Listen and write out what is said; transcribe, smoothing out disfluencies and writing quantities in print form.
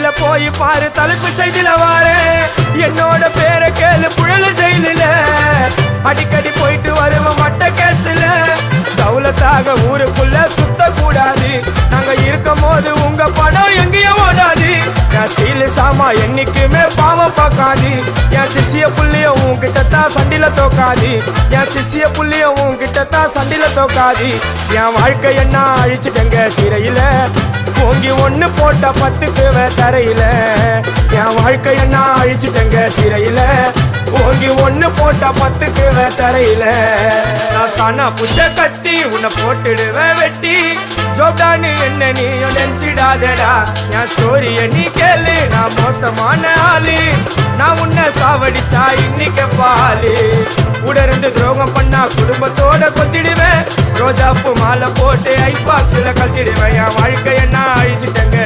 டிவில போய் பாரு தலைப்பு செய்தில வாரு என்னோட பேரை கேளு புழல ஜெயிலில அடிக்கடி போயிட்டு வருவோம் மட்ட கேஸ்ல தௌலத்தாக ஊருக்குள்ள சுத்த கூடாது நாங்க இருக்கும் போது உங்க படம் எங்கேயும் ஓடாது என் ஸ்டீல் சாமா என்னைக்குமே பாவம் பார்க்காது என் சிசிய புள்ளிய உன்கிட்ட தான் சண்டில தோக்காது என் சிசிய புள்ளிய உன்கிட்ட தான் சண்டில தோக்காது என் வாழ்க்கை என்ன அழிச்சிட்டங்க சிறையில ஓங்கி ஒண்ணு போட்ட 10 தரையில என் வாழ்க்கை என்ன அழிச்சிட்டங்க சிறையில ஓங்கி ஒண்ணு போட்ட 10 தரையில நான் சானா புஷ கத்தி உன்னை போட்டுடுவேன் வெட்டி ஜோப்டானு என்ன நீ நினைச்சிடாதடா என் ஸ்டோரிய நீ கேளு நான் மோசமான ஆளு நான் உன்னை சாவடிச்சா இன்னைக்கு பாலு உடருந்து துரோகம் பண்ணா குடும்பத்தோட கொத்திடுவேன் ரோஜாப்பு மாலை போட்டு ஐஸ் பாக்ஸ்ல கழட்டிடுவேன் என் வாழ்க்கை என்ன அழிச்சிட்டங்க